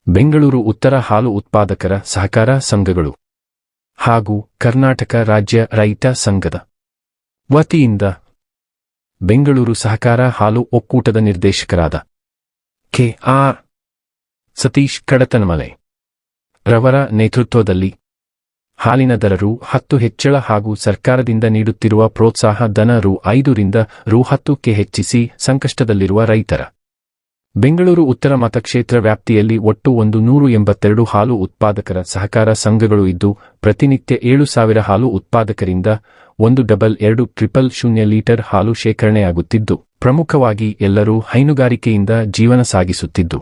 ಬೆಂಗಳೂರು ಉತ್ತರ ಹಾಲು ಉತ್ಪಾದಕರ ಸಹಕಾರ ಸಂಘಗಳು ಹಾಗೂ ಕರ್ನಾಟಕ ರಾಜ್ಯ ರೈತ ಸಂಘದ ವತಿಯಿಂದ ಬೆಂಗಳೂರು ಸಹಕಾರ ಹಾಲು ಒಕ್ಕೂಟದ ನಿರ್ದೇಶಕರಾದ ಕೆ.ಆರ್. ಸತೀಶ್ ಕಡತನಮಲೆ ರವರ ನೇತೃತ್ವದಲ್ಲಿ ಹಾಲಿನ ದರ ರು. 10 ಹೆಚ್ಚಳ ಹಾಗೂ ಸರ್ಕಾರದಿಂದ ನೀಡುತ್ತಿರುವ ಪ್ರೋತ್ಸಾಹ ಧನ ರು. 5 ರಿಂದ ರು. 10ಕ್ಕೆ ಹೆಚ್ಚಿಸಿ ಸಂಕಷ್ಟದಲ್ಲಿರುವ ರೈತರ ಬೆಂಗಳೂರು ಉತ್ತರ ಮತಕ್ಷೇತ್ರ ವ್ಯಾಪ್ತಿಯಲ್ಲಿ ಒಟ್ಟು 182 ಹಾಲು ಉತ್ಪಾದಕರ ಸಹಕಾರ ಸಂಘಗಳು ಇದ್ದು, ಪ್ರತಿನಿತ್ಯ 7,000 ಹಾಲು ಉತ್ಪಾದಕರಿಂದ 12200 ಲೀಟರ್ ಹಾಲು ಶೇಖರಣೆಯಾಗುತ್ತಿದ್ದು, ಪ್ರಮುಖವಾಗಿ ಎಲ್ಲರೂ ಹೈನುಗಾರಿಕೆಯಿಂದ ಜೀವನ ಸಾಗಿಸುತ್ತಿದ್ದು,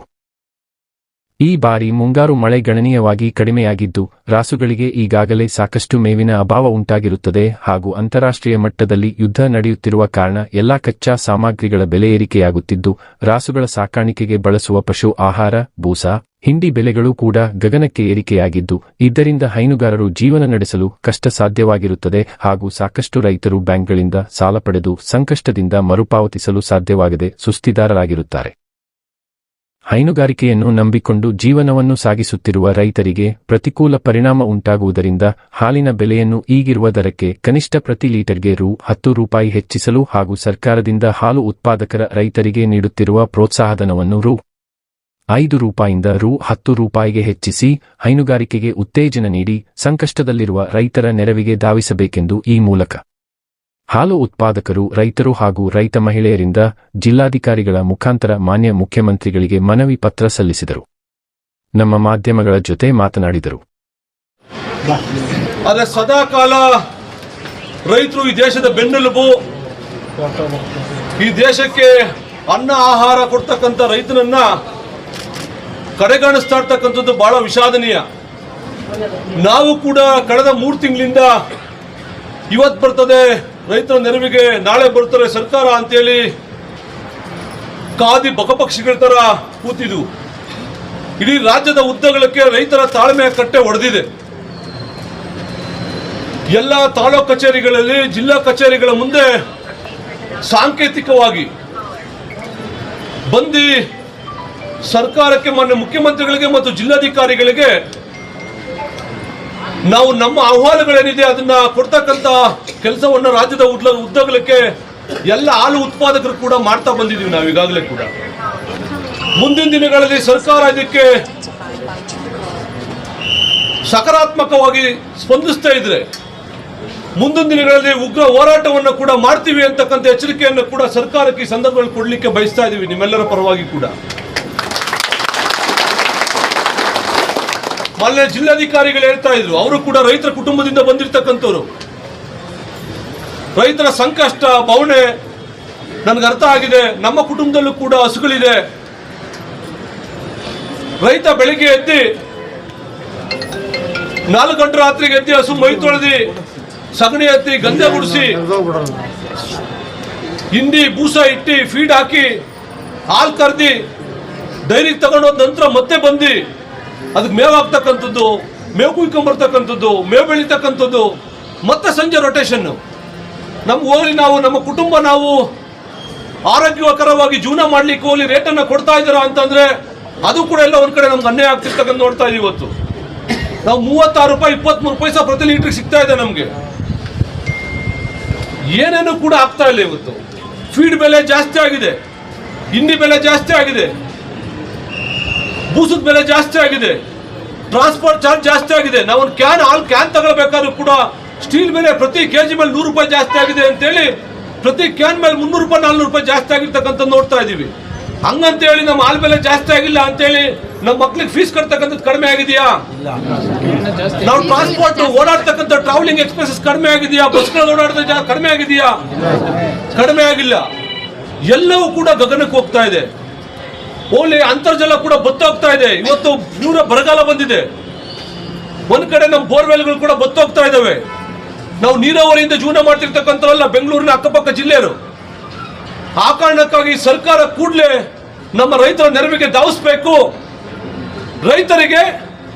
ಈ ಬಾರಿ ಮುಂಗಾರು ಮಳೆ ಗಣನೀಯವಾಗಿ ಕಡಿಮೆಯಾಗಿದ್ದು, ರಾಸುಗಳಿಗೆ ಈಗಾಗಲೇ ಸಾಕಷ್ಟು ಮೇವಿನ ಅಭಾವ ಉಂಟಾಗಿರುತ್ತದೆ ಹಾಗೂ ಅಂತಾರಾಷ್ಟ್ರೀಯ ಮಟ್ಟದಲ್ಲಿ ಯುದ್ಧ ನಡೆಯುತ್ತಿರುವ ಕಾರಣ ಎಲ್ಲಾ ಕಚ್ಚಾ ಸಾಮಗ್ರಿಗಳ ಬೆಲೆ ಏರಿಕೆಯಾಗುತ್ತಿದ್ದು, ರಾಸುಗಳ ಸಾಕಾಣಿಕೆಗೆ ಬಳಸುವ ಪಶು ಆಹಾರ, ಬೂಸ, ಹಿಂಡಿ ಬೆಲೆಗಳು ಕೂಡ ಗಗನಕ್ಕೆ ಏರಿಕೆಯಾಗಿದ್ದು, ಇದರಿಂದ ಹೈನುಗಾರರು ಜೀವನ ನಡೆಸಲು ಕಷ್ಟ ಸಾಧ್ಯವಾಗಿರುತ್ತದೆ ಹಾಗೂ ಸಾಕಷ್ಟು ರೈತರು ಬ್ಯಾಂಕ್ಗಳಿಂದ ಸಾಲ ಪಡೆದು ಸಂಕಷ್ಟದಿಂದ ಮರುಪಾವತಿಸಲು ಸಾಧ್ಯವಾಗದೆ ಸುಸ್ತಿದಾರರಾಗಿರುತ್ತಾರೆ. ಹೈನುಗಾರಿಕೆಯನ್ನು ನಂಬಿಕೊಂಡು ಜೀವನವನ್ನು ಸಾಗಿಸುತ್ತಿರುವ ರೈತರಿಗೆ ಪ್ರತಿಕೂಲ ಪರಿಣಾಮ ಉಂಟಾಗುವುದರಿಂದ ಹಾಲಿನ ಬೆಲೆಯನ್ನು ಈಗಿರುವ ದರಕ್ಕೆ ಕನಿಷ್ಠ ಪ್ರತಿ ಲೀಟರ್ಗೆ ರು. 10 ಹೆಚ್ಚಿಸಲು ಹಾಗೂ ಸರ್ಕಾರದಿಂದ ಹಾಲು ಉತ್ಪಾದಕರ ರೈತರಿಗೆ ನೀಡುತ್ತಿರುವ ಪ್ರೋತ್ಸಾಹಧನವನ್ನು ರು. 5 ರಿಂದ ರು. 10 ಹೆಚ್ಚಿಸಿ ಹೈನುಗಾರಿಕೆಗೆ ಉತ್ತೇಜನ ನೀಡಿ ಸಂಕಷ್ಟದಲ್ಲಿರುವ ರೈತರ ನೆರವಿಗೆ ಧಾವಿಸಬೇಕೆಂದು ಈ ಮೂಲಕ ಹಾಲು ಉತ್ಪಾದಕರು, ರೈತರು ಹಾಗೂ ರೈತ ಮಹಿಳೆಯರಿಂದ ಜಿಲ್ಲಾಧಿಕಾರಿಗಳ ಮುಖಾಂತರ ಮಾನ್ಯ ಮುಖ್ಯಮಂತ್ರಿಗಳಿಗೆ ಮನವಿ ಪತ್ರ ಸಲ್ಲಿಸಿದರು. ನಮ್ಮ ಮಾಧ್ಯಮಗಳ ಜೊತೆ ಮಾತನಾಡಿದರು. ಆದರೆ ಸದಾಕಾಲ ರೈತರು ಈ ದೇಶದ ಬೆನ್ನೆಲುಬು. ಈ ದೇಶಕ್ಕೆ ಅನ್ನ ಆಹಾರ ಕೊಡ್ತಕ್ಕಂಥ ರೈತನನ್ನ ಕಡೆಗಣಿಸ್ತಾ ಇರ್ತಕ್ಕಂಥದ್ದು ಬಹಳ ವಿಷಾದನೀಯ. ನಾವು ಕೂಡ ಕಳೆದ 3 ತಿಂಗಳಿಂದ ಇವತ್ತು ಬರ್ತದೆ ರೈತರ ನೆರವಿಗೆ, ನಾಳೆ ಬರ್ತಾರೆ ಸರ್ಕಾರ ಅಂತೇಳಿ ಕಾದಿ ಬಕಪಕ್ಷಿಗಳ ತರ ಕೂತಿದ್ವು. ಇಡೀ ರಾಜ್ಯದ ಉದ್ದಗಲಕ್ಕೆ ರೈತರ ತಾಳ್ಮೆಯ ಕಟ್ಟೆ ಒಡೆದಿದೆ. ಎಲ್ಲ ತಾಲೂಕು ಕಚೇರಿಗಳಲ್ಲಿ, ಜಿಲ್ಲಾ ಕಚೇರಿಗಳ ಮುಂದೆ ಸಾಂಕೇತಿಕವಾಗಿ ಬಂದು ಸರ್ಕಾರಕ್ಕೆ, ಮಾನ್ಯ ಮುಖ್ಯಮಂತ್ರಿಗಳಿಗೆ ಮತ್ತು ಜಿಲ್ಲಾಧಿಕಾರಿಗಳಿಗೆ ನಾವು ನಮ್ಮ ಅಹವಾಲುಗಳೇನಿದೆ ಅದನ್ನ ಕೊಡ್ತಕ್ಕಂಥ ಕೆಲಸವನ್ನು ರಾಜ್ಯದ ಉದ್ದಗಲಕ್ಕೆ ಎಲ್ಲ ಹಾಲು ಉತ್ಪಾದಕರು ಕೂಡ ಮಾಡ್ತಾ ಬಂದಿದ್ದೀವಿ. ನಾವು ಈಗಾಗಲೇ ಕೂಡ ಮುಂದಿನ ದಿನಗಳಲ್ಲಿ ಸರ್ಕಾರ ಇದಕ್ಕೆ ಸಕಾರಾತ್ಮಕವಾಗಿ ಸ್ಪಂದಿಸ್ತಾ ಇದ್ರೆ ಮುಂದಿನ ದಿನಗಳಲ್ಲಿ ಉಗ್ರ ಹೋರಾಟವನ್ನು ಕೂಡ ಮಾಡ್ತೀವಿ ಅಂತಕ್ಕಂಥ ಎಚ್ಚರಿಕೆಯನ್ನು ಕೂಡ ಸರ್ಕಾರಕ್ಕೆ ಈ ಸಂದರ್ಭದಲ್ಲಿ ಕೊಡಲಿಕ್ಕೆ ಬಯಸ್ತಾ ಇದ್ದೀವಿ ನಿಮ್ಮೆಲ್ಲರ ಪರವಾಗಿ ಕೂಡ. ಮಾನ್ಯ ಜಿಲ್ಲಾಧಿಕಾರಿಗಳು ಹೇಳ್ತಾ ಇದ್ರು, ಅವರು ಕೂಡ ರೈತರ ಕುಟುಂಬದಿಂದ ಬಂದಿರತಕ್ಕಂಥವ್ರು. ರೈತರ ಸಂಕಷ್ಟ ಬವಣೆ ನನಗೆ ಅರ್ಥ ಆಗಿದೆ. ನಮ್ಮ ಕುಟುಂಬದಲ್ಲೂ ಕೂಡ ಹಸುಗಳಿದೆ. ರೈತ ಬೆಳಿಗ್ಗೆ ಎದ್ದು 4 ಗಂಟೆ ರಾತ್ರಿಗೆ ಎದ್ದು ಹಸು ಮೈ ತೊಳೆದಿ, ಸಗಣಿ ಎತ್ತಿ, ಗಂಧೆ ಗುಡಿಸಿ, ಹಿಂಡಿ ಬೂಸ ಇಟ್ಟು ಫೀಡ್ ಹಾಕಿ ಹಾಲು ಕರ್ದಿ ಡೈರಿಗೆ ತಗೊಂಡೋದ ನಂತರ ಮತ್ತೆ ಬಂದು ಅದಕ್ಕೆ ಮೇವು ಹಾಕ್ತಕ್ಕಂಥದ್ದು, ಮೇವು ಕುಯ್ಕೊಂಬರ್ತಕ್ಕಂಥದ್ದು, ಮೇವು ಬೆಳೀತಕ್ಕಂಥದ್ದು, ಮತ್ತೆ ಸಂಜೆ ರೊಟೇಷನ್. ನಮ್ಗೆ ಹೋಗ್ಲಿ, ನಾವು ನಮ್ಮ ಕುಟುಂಬ ನಾವು ಆರೋಗ್ಯಕರವಾಗಿ ಜೀವನ ಮಾಡ್ಲಿಕ್ಕೆ ಹೋಗ್ಲಿ ರೇಟನ್ನು ಕೊಡ್ತಾ ಇದ್ದೀರಾ ಅಂತಂದ್ರೆ ಅದು ಕೂಡ ಎಲ್ಲ ಒಂದ್ ಕಡೆ ನಮ್ಗೆ ಅನ್ಯಾಯ ಆಗ್ತಿರ್ತಕ್ಕಂಥ ನೋಡ್ತಾ ಇದೀವಿ. ಇವತ್ತು ನಾವು 36 ರೂಪಾಯಿ 23 ಪೈಸಾ ಪ್ರತಿ ಲೀಟರ್ ಸಿಗ್ತಾ ಇದೆ ನಮ್ಗೆ. ಏನೇನು ಕೂಡ ಆಗ್ತಾ ಇಲ್ಲ. ಇವತ್ತು ಫೀಡ್ ಬೆಲೆ ಜಾಸ್ತಿ ಆಗಿದೆ, ಹಿಂಡಿ ಬೆಲೆ ಜಾಸ್ತಿ ಆಗಿದೆ, ಬೂಸದ ಬೆಲೆ ಜಾಸ್ತಿ ಆಗಿದೆ, ಟ್ರಾನ್ಸ್ಪೋರ್ಟ್ ಚಾರ್ಜ್ ಜಾಸ್ತಿ ಆಗಿದೆ. ನಾವು ಒಂದು ಹಾಲು ಕ್ಯಾನ್ ತಗೊಳ್ಬೇಕಾದ್ರೂ ಕೂಡ ಸ್ಟೀಲ್ ಬೆಲೆ ಪ್ರತಿ ಕೆಜಿ ಮೇಲೆ 100 ರೂಪಾಯಿ ಜಾಸ್ತಿ ಆಗಿದೆ ಅಂತೇಳಿ ಪ್ರತಿ ಕ್ಯಾನ್ ಮೇಲೆ 300 ರೂಪಾಯಿ 400 ರೂಪಾಯಿ ಜಾಸ್ತಿ ಆಗಿರ್ತಕ್ಕಂಥ ನೋಡ್ತಾ ಇದೀವಿ. ಹಂಗಂತೇಳಿ ನಮ್ಮ ಹಾಲು ಬೆಲೆ ಜಾಸ್ತಿ ಆಗಿಲ್ಲ ಅಂತೇಳಿ ನಮ್ಮ ಮಕ್ಳಿಗೆ ಫೀಸ್ ಕಟ್ತಕ್ಕಂಥದ್ದು ಕಡಿಮೆ ಆಗಿದೆಯಾ? ನಾವು ಟ್ರಾನ್ಸ್ಪೋರ್ಟ್ ಓಡಾಡ್ತಕ್ಕಂಥ ಟ್ರಾವೆಲಿಂಗ್ ಎಕ್ಸ್ಪೆನ್ಸಸ್ ಕಡಿಮೆ ಆಗಿದೆಯಾ? ಬಸ್ಗಳು ಓಡಾಡೋದು ಕಡಿಮೆ ಆಗಿದೆಯಾ? ಕಡಿಮೆ ಆಗಿಲ್ಲ. ಎಲ್ಲವೂ ಕೂಡ ಗಗನಕ್ಕೆ ಹೋಗ್ತಾ ಇದೆ. ಓಲಿ ಅಂತರ್ಜಲ ಕೂಡ ಬತ್ತೋಗ್ತಾ ಇದೆ. ಇವತ್ತು ಪೂರ ಬರಗಾಲ ಬಂದಿದೆ. ಒಂದ್ ಕಡೆ ನಮ್ಮ ಬೋರ್ವೆಲ್ಗಳು ಕೂಡ ಬತ್ತೋಗ್ತಾ ಇದಾವೆ. ನಾವು ನೀರಾವರಿಯಿಂದ ಜೀವನ ಮಾಡ್ತಿರ್ತಕ್ಕಂಥವಲ್ಲ ಬೆಂಗಳೂರಿನ ಅಕ್ಕಪಕ್ಕ ಜಿಲ್ಲೆಯರು. ಆ ಕಾರಣಕ್ಕಾಗಿ ಸರ್ಕಾರ ಕೂಡಲೇ ನಮ್ಮ ರೈತರ ನೆರವಿಗೆ ಧಾವಿಸಬೇಕು. ರೈತರಿಗೆ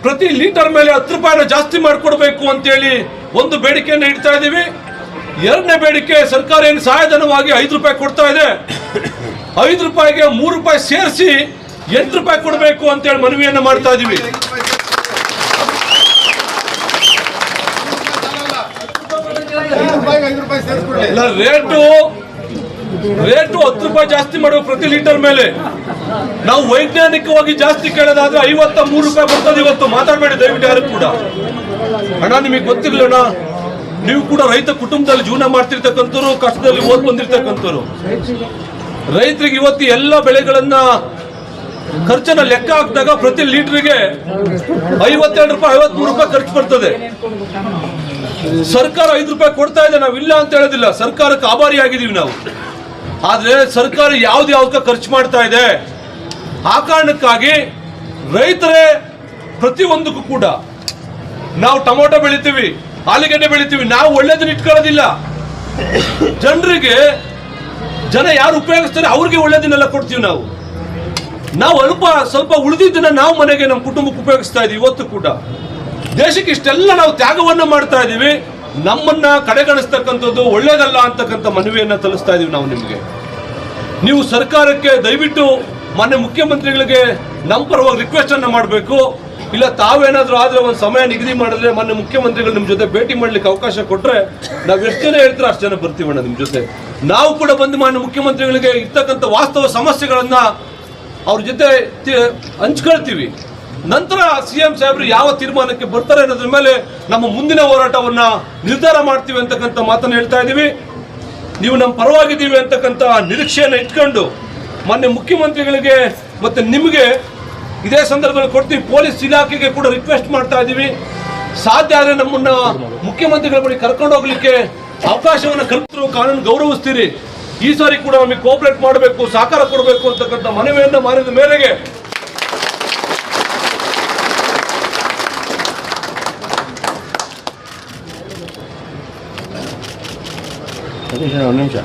ಪ್ರತಿ ಲೀಟರ್ ಮೇಲೆ 10 ರೂಪಾಯಿನ ಜಾಸ್ತಿ ಮಾಡಿಕೊಡ್ಬೇಕು ಅಂತೇಳಿ ಒಂದು ಬೇಡಿಕೆಯನ್ನು ಇಡ್ತಾ ಇದ್ದೀವಿ. ಎರಡನೇ ಬೇಡಿಕೆ, ಸರ್ಕಾರ ಏನು ಸಹಾಯಧನವಾಗಿ 5 ರೂಪಾಯಿ ಕೊಡ್ತಾ ಇದೆ, 5 ರೂಪಾಯಿಗೆ 3 ರೂಪಾಯಿ ಸೇರಿಸಿ ರೂಪಾಯಿ ಕೊಡಬೇಕು ಅಂತೇಳಿ ಮನವಿಯನ್ನ ಮಾಡ್ತಾ ಇದೀವಿ. ರೇಟು 10 ರೂಪಾಯಿ ಜಾಸ್ತಿ ಮಾಡುವ ಪ್ರತಿ ಲೀಟರ್ ಮೇಲೆ. ನಾವು ವೈಜ್ಞಾನಿಕವಾಗಿ ಜಾಸ್ತಿ ಕೇಳೋದಾದ್ರೆ 53 ರೂಪಾಯಿ ಬರ್ತದೆ ಇವತ್ತು. ಮಾತಾಡಬೇಡಿ ದಯವಿಟ್ಟು ಯಾರು ಕೂಡ. ಅಣ್ಣ ನಿಮಗೆ ಗೊತ್ತಿರ್ಲಿಲ್ಲ, ನೀವು ಕೂಡ ರೈತ ಕುಟುಂಬದಲ್ಲಿ ಜೀವನ ಮಾಡ್ತಿರ್ತಕ್ಕಂಥವ್ರು, ಕಷ್ಟದಲ್ಲಿ ಓದ್ ಬಂದಿರ್ತಕ್ಕಂಥವ್ರು. ರೈತರಿಗೆ ಇವತ್ತು ಎಲ್ಲ ಬೆಳೆಗಳನ್ನ ಖರ್ಚನ್ನ ಲೆಕ್ಕ ಹಾಕಿದಾಗ ಪ್ರತಿ ಲೀಟರ್ಗೆ 52 ರೂಪಾಯಿ 53 ರೂಪಾಯಿ ಖರ್ಚು ಬರ್ತದೆ. ಸರ್ಕಾರ 5 ರೂಪಾಯಿ ಕೊಡ್ತಾ ಇದೆ, ನಾವು ಇಲ್ಲ ಅಂತ ಹೇಳೋದಿಲ್ಲ, ಸರ್ಕಾರಕ್ಕೆ ಆಭಾರಿ ಆಗಿದೀವಿ ನಾವು. ಆದ್ರೆ ಸರ್ಕಾರ ಯಾವ್ದಕ್ಕ ಖರ್ಚು ಮಾಡ್ತಾ ಇದೆ. ಆ ಕಾರಣಕ್ಕಾಗಿ ರೈತರೇ ಪ್ರತಿಯೊಂದಕ್ಕೂ ಕೂಡ, ನಾವು ಟೊಮೊಟೊ ಬೆಳಿತೀವಿ, ಆಲೂಗಡ್ಡೆ ಬೆಳಿತೀವಿ, ನಾವು ಒಳ್ಳೇದನ್ನ ಇಟ್ಕೊಳ್ಳೋದಿಲ್ಲ. ಜನರಿಗೆ ಜನ ಯಾರು ಉಪಯೋಗಿಸ್ತಾರೆ ಅವ್ರಿಗೆ ಒಳ್ಳೇದನ್ನೆಲ್ಲ ಕೊಡ್ತೀವಿ ನಾವು. ಸ್ವಲ್ಪ ಉಳಿದಿದ್ದನ್ನ ನಾವು ಮನೆಗೆ ನಮ್ಮ ಕುಟುಂಬಕ್ಕೆ ಉಪಯೋಗಿಸ್ತಾ ಇದೀವಿ. ಇವತ್ತು ಕೂಡ ದೇಶಕ್ಕೆ ಇಷ್ಟೆಲ್ಲ ನಾವು ತ್ಯಾಗವನ್ನ ಮಾಡ್ತಾ ಇದೀವಿ. ನಮ್ಮನ್ನ ಕಡೆಗಣಿಸ್ತಕ್ಕಂಥದ್ದು ಒಳ್ಳೇದಲ್ಲ ಅಂತಕ್ಕಂಥ ಮನವಿಯನ್ನ ತಲುಪಿಸ್ತಾ ಇದೀವಿ ನಾವು ನಿಮಗೆ. ನೀವು ಸರ್ಕಾರಕ್ಕೆ ದಯವಿಟ್ಟು ಮಾನ್ಯ ಮುಖ್ಯಮಂತ್ರಿಗಳಿಗೆ ನಮ್ಮ ಪರವಾಗಿ ರಿಕ್ವೆಸ್ಟ್ ಅನ್ನ ಮಾಡಬೇಕು. ಇಲ್ಲ ತಾವೇನಾದ್ರೂ ಆದ್ರೆ ಒಂದು ಸಮಯ ನಿಗದಿ ಮಾಡಿದ್ರೆ ಮಾನ್ಯ ಮುಖ್ಯಮಂತ್ರಿಗಳು ನಿಮ್ ಜೊತೆ ಭೇಟಿ ಮಾಡ್ಲಿಕ್ಕೆ ಅವಕಾಶ ಕೊಟ್ರೆ ನಾವ್ ಎಷ್ಟು ಜನ ಹೇಳ್ತಾರೆ ಅಷ್ಟು ಜನ ಬರ್ತೀವಣ್ಣ ನಿಮ್ ಜೊತೆ. ನಾವು ಕೂಡ ಬಂದು ಮಾನ್ಯ ಮುಖ್ಯಮಂತ್ರಿಗಳಿಗೆ ಇರ್ತಕ್ಕಂಥ ವಾಸ್ತವ ಸಮಸ್ಯೆಗಳನ್ನ ಅವ್ರ ಜೊತೆ ಹಂಚ್ಕೊಳ್ತೀವಿ. ನಂತರ ಸಿಎಂ ಸಾಹೇಬ್ರು ಯಾವ ತೀರ್ಮಾನಕ್ಕೆ ಬರ್ತಾರೆ ಅನ್ನೋದ್ರ ಮೇಲೆ ನಮ್ಮ ಮುಂದಿನ ಹೋರಾಟವನ್ನ ನಿರ್ಧಾರ ಮಾಡ್ತೀವಿ ಅಂತಕ್ಕಂಥ ಮಾತನ್ನ ಹೇಳ್ತಾ ಇದೀವಿ. ನೀವು ನಮ್ಮ ಪರವಾಗಿದ್ದೀವಿ ಅಂತಕ್ಕಂಥ ನಿರೀಕ್ಷೆಯನ್ನು ಇಟ್ಕೊಂಡು ಮಾನ್ಯ ಮುಖ್ಯಮಂತ್ರಿಗಳಿಗೆ ಮತ್ತೆ ನಿಮಗೆ ಇದೇ ಸಂದರ್ಭದಲ್ಲಿ ಕೊಡ್ತೀವಿ. ಪೊಲೀಸ್ ಇಲಾಖೆಗೆ ಕೂಡ ರಿಕ್ವೆಸ್ಟ್ ಮಾಡ್ತಾ ಇದೀವಿ, ಸಾಧ್ಯ ಆದರೆ ನಮ್ಮನ್ನ ಮುಖ್ಯಮಂತ್ರಿಗಳ ಬಳಿ ಕರ್ಕೊಂಡು ಹೋಗ್ಲಿಕ್ಕೆ ಅವಕಾಶವನ್ನು ಕಲ್ಪಿಸಿದ್ರು ಕಾನೂನು ಗೌರವಿಸ್ತೀರಿ. ಈ ಸಾರಿ ಕೂಡ ನಮಗೆ ಕೋಆಪರೇಟ್ ಮಾಡಬೇಕು, ಸಹಕಾರ ಕೊಡಬೇಕು ಅಂತಕ್ಕಂಥ ಮನವಿಯನ್ನು ಮಾಡಿದ ಮೇರೆಗೆ ಒಂದು ನಿಮಿಷ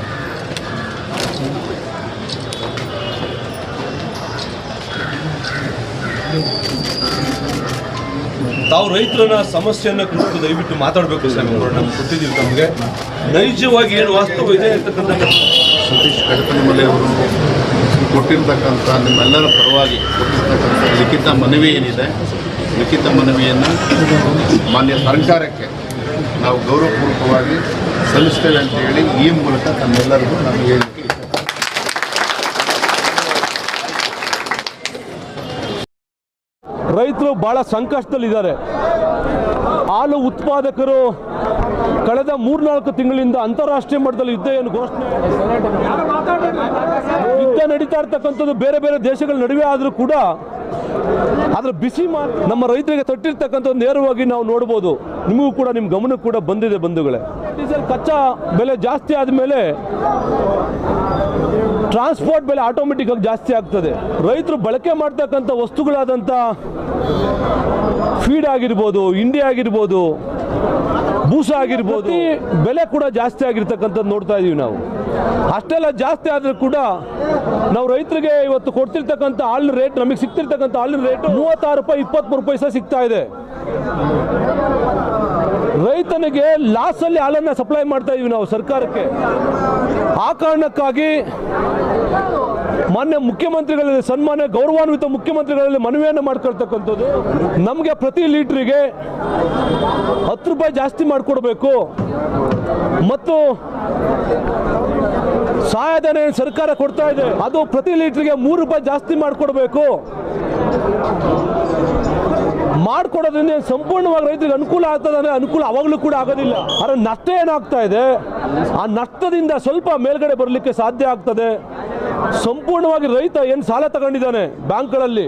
ತಾವು ರೈತರ ಸಮಸ್ಯೆಯನ್ನ ಕುರಿತು ದಯವಿಟ್ಟು ಮಾತಾಡಬೇಕು ಸರ್. ನಮ್ಗೆ ಕೊಟ್ಟಿದ್ದೀವಿ, ನಮಗೆ ನೈಜವಾಗಿ ಏನು ವಾಸ್ತವ ಇದೆ ಅಂತಕ್ಕಂಥ ಸತೀಶ್ ಕಡಕನಮಲೆ ಅವರು ಕೊಟ್ಟಿರ್ತಕ್ಕಂಥ ನಿಮ್ಮೆಲ್ಲರ ಪರವಾಗಿ ಕೊಟ್ಟಿರ್ತಕ್ಕಂಥ ಲಿಖಿತ ಮನವಿ ಏನಿದೆ, ಲಿಖಿತ ಮನವಿಯನ್ನು ಮಾನ್ಯ ಸರ್ಕಾರಕ್ಕೆ ನಾವು ಗೌರವಪೂರ್ವಕವಾಗಿ ಸಲ್ಲಿಸ್ತೇವೆ ಅಂತ ಹೇಳಿ ಈ ಮೂಲಕ ತಮ್ಮೆಲ್ಲರಿಗೂ ನಾನು ಹೇಳಿಕೆ ರೈತರು ಬಹಳ ಸಂಕಷ್ಟದಲ್ಲಿದ್ದಾರೆ. ಹಾಲು ಉತ್ಪಾದಕರು ಕಳೆದ 3-4 ತಿಂಗಳಿಂದ ಅಂತಾರಾಷ್ಟ್ರೀಯ ಮಟ್ಟದಲ್ಲಿ ಯುದ್ಧ ನಡೀತಾ ಇರ್ತಕ್ಕಂಥದ್ದು ಬೇರೆ ಬೇರೆ ದೇಶಗಳ ನಡುವೆ ಆದರೂ ಕೂಡ ಅದ್ರ ಬಿಸಿ ನಮ್ಮ ರೈತರಿಗೆ ತಟ್ಟಿರ್ತಕ್ಕಂಥ ನೇರವಾಗಿ ನಾವು ನೋಡ್ಬೋದು. ನಿಮಗೂ ಕೂಡ ನಿಮ್ಮ ಗಮನಕ್ಕೆ ಕೂಡ ಬಂದಿದೆ ಬಂಧುಗಳೇ. ಡೀಸೆಲ್ ಕಚ್ಚಾ ಬೆಲೆ ಜಾಸ್ತಿ ಆದಮೇಲೆ ಟ್ರಾನ್ಸ್ಪೋರ್ಟ್ ಬೆಲೆ ಆಟೋಮೆಟಿಕ್ ಆಗಿ ಜಾಸ್ತಿ ಆಗ್ತದೆ. ರೈತರು ಬಳಕೆ ಮಾಡ್ತಕ್ಕಂಥ ವಸ್ತುಗಳಾದಂಥ ಫೀಡ್ ಆಗಿರ್ಬೋದು, ಹಿಂಡಿ ಆಗಿರ್ಬೋದು, ಬೂಸ ಆಗಿರ್ಬೋದು, ಬೆಲೆ ಕೂಡ ಜಾಸ್ತಿ ಆಗಿರ್ತಕ್ಕಂಥದ್ದು ನೋಡ್ತಾ ಇದೀವಿ ನಾವು. ಅಷ್ಟೆಲ್ಲ ಜಾಸ್ತಿ ಆದ್ರೂ ಕೂಡ ನಾವು ರೈತರಿಗೆ ಇವತ್ತು ಕೊಡ್ತಿರ್ತಕ್ಕಂಥ ಹಾಲಿನ ರೇಟ್, ನಮಗೆ ಸಿಗ್ತಿರ್ತಕ್ಕಂಥ ಹಾಲಿನ ರೇಟ್ 36 ರೂಪಾಯಿ 23 ಪೈಸೆ ಸಿಗ್ತಾ ಇದೆ. ರೈತನಿಗೆ ಲಾಸ್ ಅಲ್ಲಿ ಹಾಲನ್ನ ಸಪ್ಲೈ ಮಾಡ್ತಾ ಇದೀವಿ ನಾವು ಸರ್ಕಾರಕ್ಕೆ. ಆ ಕಾರಣಕ್ಕಾಗಿ ಮಾನ್ಯ ಮುಖ್ಯಮಂತ್ರಿಗಳಲ್ಲಿ, ಸನ್ಮಾನ್ಯ ಗೌರವಾನ್ವಿತ ಮುಖ್ಯಮಂತ್ರಿಗಳಲ್ಲಿ ಮನವಿಯನ್ನು ಮಾಡ್ಕೊಳ್ತಕ್ಕಂಥದ್ದು, ನಮಗೆ ಪ್ರತಿ ಲೀಟ್ರಿಗೆ 10 ರೂಪಾಯಿ ಜಾಸ್ತಿ ಮಾಡಿಕೊಡ್ಬೇಕು ಮತ್ತು ಸಹಾಯಧನ ಸರ್ಕಾರ ಕೊಡ್ತಾ ಇದೆ ಅದು ಪ್ರತಿ ಲೀಟ್ರಿಗೆ 3 ರೂಪಾಯಿ ಜಾಸ್ತಿ ಮಾಡಿಕೊಡ್ಬೇಕು. ಮಾಡಿಕೊಡೋದ್ರಿಂದ ಸಂಪೂರ್ಣವಾಗಿ ರೈತರಿಗೆ ಅನುಕೂಲ ಆಗ್ತದೆ ಅಂದರೆ ಅನುಕೂಲ ಅವಾಗಲೂ ಕೂಡ ಆಗೋದಿಲ್ಲ. ಆದರೆ ನಷ್ಟ ಏನಾಗ್ತಾ ಇದೆ, ಆ ನಷ್ಟದಿಂದ ಸ್ವಲ್ಪ ಮೇಲ್ಗಡೆ ಬರಲಿಕ್ಕೆ ಸಾಧ್ಯ ಆಗ್ತದೆ. ಸಂಪೂರ್ಣವಾಗಿ ರೈತ ಏನು ಸಾಲ ತಗೊಂಡಿದ್ದಾನೆ ಬ್ಯಾಂಕ್ಗಳಲ್ಲಿ,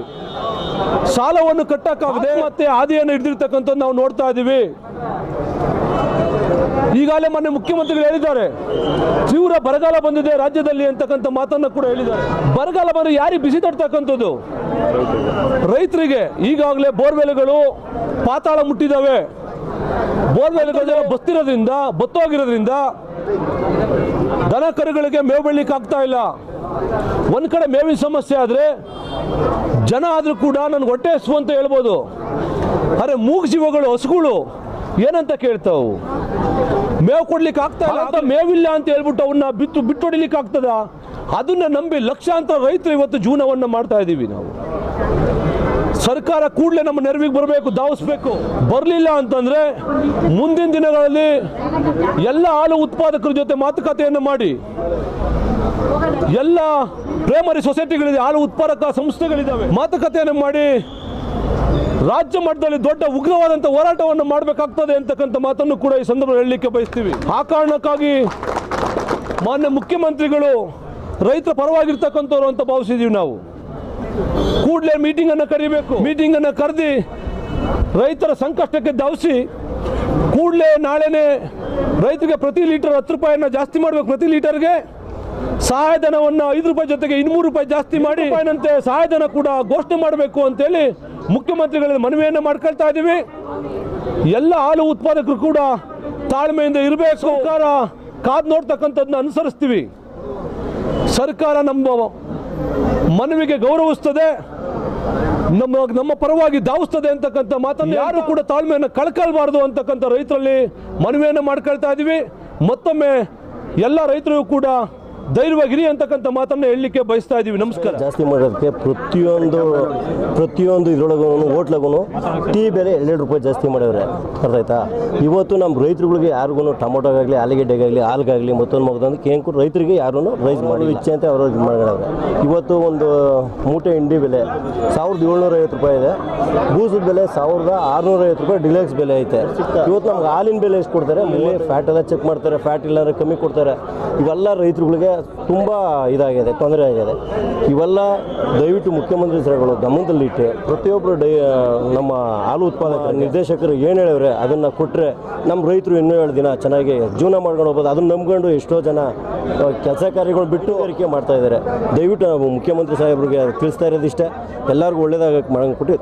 ಸಾಲವನ್ನು ಕಟ್ಟಕ್ಕಾಗದೆ ಮತ್ತೆ ಹಾದಿಯನ್ನು ಹಿಡಿದಿರ್ತಕ್ಕಂಥದ್ದು ನಾವು ನೋಡ್ತಾ ಇದ್ದೀವಿ. ಈಗಾಗಲೇ ಮೊನ್ನೆ ಮುಖ್ಯಮಂತ್ರಿಗಳು ಹೇಳಿದ್ದಾರೆ, ತೀವ್ರ ಬರಗಾಲ ಬಂದಿದೆ ರಾಜ್ಯದಲ್ಲಿ ಅಂತಕ್ಕಂಥ ಮಾತನ್ನು ಕೂಡ ಹೇಳಿದ್ದಾರೆ. ಬರಗಾಲ ಬಂದರೆ ಯಾರಿಗೆ ಬಿಸಿ ತಡ್ತಕ್ಕಂಥದ್ದು? ರೈತರಿಗೆ. ಈಗಾಗಲೇ ಬೋರ್ವೆಲ್ಗಳು ಪಾತಾಳ ಮುಟ್ಟಿದ್ದಾವೆ. ಬೋರ್ವೆಲ್ಗಳು ಬತ್ತೋಗಿರೋದ್ರಿಂದ ದನ ಕರುಗಳಿಗೆ ಮೇವು ಬೆಳಿಲಿಕ್ಕೆ ಆಗ್ತಾ ಇಲ್ಲ. ಒಂದ್ ಕಡೆ ಮೇವಿನ ಸಮಸ್ಯೆ ಆದ್ರೆ ಜನ ಆದ್ರೂ ಕೂಡ ನನ್ಗೆ ಹೊಟ್ಟೆ ಹಸು ಅಂತ ಹೇಳ್ಬೋದು. ಅರೆ ಮೂಗು ಜೀವಗಳು, ಹಸುಗಳು ಏನಂತ ಕೇಳ್ತಾವು? ಮೇವು ಕೊಡ್ಲಿಕ್ಕೆ ಆಗ್ತಾ ಇಲ್ಲ. ಮೇವಿಲ್ಲ ಅಂತ ಹೇಳ್ಬಿಟ್ಟು ಅವನ್ನ ಬಿಟ್ಟು ಹೊಡಿಲಿಕ್ಕೆ ಆಗ್ತದ? ಅದನ್ನ ನಂಬಿ ಲಕ್ಷಾಂತರ ರೈತರು ಇವತ್ತು ಜೀವನವನ್ನು ಮಾಡ್ತಾ ಇದ್ದೀವಿ ನಾವು. ಸರ್ಕಾರ ಕೂಡಲೇ ನಮ್ಮ ನೆರವಿಗೆ ಬರಬೇಕು, ಧಾವಿಸ್ಬೇಕು. ಬರಲಿಲ್ಲ ಅಂತಂದ್ರೆ ಮುಂದಿನ ದಿನಗಳಲ್ಲಿ ಎಲ್ಲ ಹಾಲು ಉತ್ಪಾದಕರ ಜೊತೆ ಮಾತುಕತೆಯನ್ನು ಮಾಡಿ, ಎಲ್ಲ ಪ್ರೈಮರಿ ಸೊಸೈಟಿಗಳಿದೆ, ಹಾಲು ಉತ್ಪಾದಕ ಸಂಸ್ಥೆಗಳಿದ್ದಾವೆ, ಮಾತುಕತೆಯನ್ನು ಮಾಡಿ ರಾಜ್ಯ ಮಟ್ಟದಲ್ಲಿ ದೊಡ್ಡ ಉಗ್ರವಾದಂಥ ಹೋರಾಟವನ್ನು ಮಾಡಬೇಕಾಗ್ತದೆ ಅಂತಕ್ಕಂಥ ಮಾತನ್ನು ಕೂಡ ಈ ಸಂದರ್ಭದಲ್ಲಿ ಹೇಳಲಿಕ್ಕೆ ಬಯಸ್ತೀವಿ. ಆ ಕಾರಣಕ್ಕಾಗಿ ಮಾನ್ಯ ಮುಖ್ಯಮಂತ್ರಿಗಳು ರೈತರ ಪರವಾಗಿರ್ತಕ್ಕಂಥವ್ರು ಅಂತ ಭಾವಿಸಿದ್ದೀವಿ ನಾವು. ಕೂಡಲೇ ಮೀಟಿಂಗನ್ನು ಕರೀಬೇಕು. ಮೀಟಿಂಗನ್ನು ಕರೆದಿ ರೈತರ ಸಂಕಷ್ಟಕ್ಕೆ ಧಾವಿಸಿ ಕೂಡಲೇ ನಾಳೆನೇ ರೈತರಿಗೆ ಪ್ರತಿ ಲೀಟರ್ 10 ರೂಪಾಯಿಯನ್ನು ಜಾಸ್ತಿ ಮಾಡಬೇಕು. ಪ್ರತಿ ಲೀಟರ್ಗೆ ಸಹಾಯಧನವನ್ನು 5 ರೂಪಾಯಿ ಜೊತೆಗೆ 200 ರೂಪಾಯಿ ಜಾಸ್ತಿ ಮಾಡಿ ನಂತೆ ಸಹಾಯಧನ ಕೂಡ ಘೋಷಣೆ ಮಾಡಬೇಕು ಅಂತೇಳಿ ಮುಖ್ಯಮಂತ್ರಿಗಳ ಮನವಿಯನ್ನು ಮಾಡ್ಕೊಳ್ತಾ ಇದ್ದೀವಿ. ಎಲ್ಲ ಹಾಲು ಉತ್ಪಾದಕರು ಕೂಡ ತಾಳ್ಮೆಯಿಂದ ಇರಬೇಕು. ಸರ್ಕಾರ ಕಾದು ನೋಡ್ತಕ್ಕಂಥದ್ದನ್ನ ಅನುಸರಿಸ್ತೀವಿ. ಸರ್ಕಾರ ನಮ್ಮ ಮನವಿಗೆ ಗೌರವಿಸ್ತದೆ, ನಮ್ಮ ಪರವಾಗಿ ಧಾವಿಸ್ತದೆ ಅಂತಕ್ಕಂಥ ಮಾತನ್ನು ಯಾರು ಕೂಡ ತಾಳ್ಮೆಯನ್ನು ಕಳ್ಕೊಳ್ಬಾರ್ದು ಅಂತಕ್ಕಂಥ ರೈತರಲ್ಲಿ ಮನವಿಯನ್ನು ಮಾಡ್ಕೊಳ್ತಾ ಇದ್ದೀವಿ. ಮತ್ತೊಮ್ಮೆ ಎಲ್ಲ ರೈತರಿಗೂ ಕೂಡ ಧೈರ್ಯವಾಗಿರಿ ಅಂತಕ್ಕಂಥ ಮಾತನ್ನು ಹೇಳಲಿಕ್ಕೆ ಬಯಸ್ತಾ ಇದ್ದೀವಿ. ನಮಸ್ಕಾರ. ಜಾಸ್ತಿ ಮಾಡೋದಕ್ಕೆ ಪ್ರತಿಯೊಂದು ಇದ್ರೊಳಗೂ ಹೋಟ್ಲಾಗೂ ಟೀ ಬೆಲೆ 2 ರೂಪಾಯಿ ಜಾಸ್ತಿ ಮಾಡವ್ರೆ. ಅರ್ಥ ಆಯ್ತಾ? ಇವತ್ತು ನಮ್ಮ ರೈತರುಗಳಿಗೆ ಯಾರಿಗೂ ಟೊಮೊಟೊಗಾಗಲಿ, ಆಲೂಗೆಡ್ಡೆಗಾಗಲಿ, ಹಾಲ್ಗಾಗಲಿ ಮತ್ತೊಂದು ಮಗದೊಂದು ಕೇಂಕು ರೈತರಿಗೆ ಯಾರೂ ರೈಸ್ ಮಾಡಿ ಇಚ್ಛೆ ಅಂತ ಅವರು ಇದು ಮಾಡಿದವ್ರೆ. ಇವತ್ತು ಒಂದು ಮೂಟೆ ಹಿಂಡಿ ಬೆಲೆ 1750 ರೂಪಾಯಿ ಇದೆ. ಬೂಸದ ಬೆಲೆ 1650 ರೂಪಾಯಿ ಡಿಲಕ್ಸ್ ಬೆಲೆ ಐತೆ. ಇವತ್ತು ನಮ್ಗೆ ಹಾಲಿನ ಬೆಲೆ ಎಷ್ಟು ಕೊಡ್ತಾರೆ? ಫ್ಯಾಟ್ ಎಲ್ಲ ಚೆಕ್ ಮಾಡ್ತಾರೆ, ಫ್ಯಾಟ್ ಇಲ್ಲ ಅಂದರೆ ಕಮ್ಮಿ ಕೊಡ್ತಾರೆ. ಇವೆಲ್ಲ ರೈತರುಗಳಿಗೆ ತುಂಬ ಇದಾಗಿದೆ, ತೊಂದರೆ ಆಗಿದೆ. ಇವೆಲ್ಲ ದಯವಿಟ್ಟು ಮುಖ್ಯಮಂತ್ರಿ ಸಾಹೇಬರು ಗಮನದಲ್ಲಿಟ್ಟು ಪ್ರತಿಯೊಬ್ಬರು ನಮ್ಮ ಹಾಲು ಉತ್ಪಾದಕ ನಿರ್ದೇಶಕರು ಏನು ಹೇಳಿವ್ರೆ ಅದನ್ನು ಕೊಟ್ಟರೆ ನಮ್ಮ ರೈತರು ಇನ್ನೂ 7 ದಿನ ಚೆನ್ನಾಗಿ ಜೀವನ ಮಾಡ್ಕೊಂಡು ಹೋಗ್ಬೋದು. ಅದನ್ನು ನಂಬ್ಕೊಂಡು ಎಷ್ಟೋ ಜನ ಕೆಲಸ ಕಾರ್ಯಗಳು ಬಿಟ್ಟು ಅರಿಕೆ ಮಾಡ್ತಾ ಇದ್ದಾರೆ. ದಯವಿಟ್ಟು ನಾವು ಮುಖ್ಯಮಂತ್ರಿ ಸಾಹೇಬ್ರಿಗೆ ತಿಳಿಸ್ತಾ ಇರೋದಿಷ್ಟೇ, ಎಲ್ಲರಿಗೂ ಒಳ್ಳೇದಾಗಕ್ಕೆ ಮಾಡೋಂಗೆ ಕೊಟ್ಟು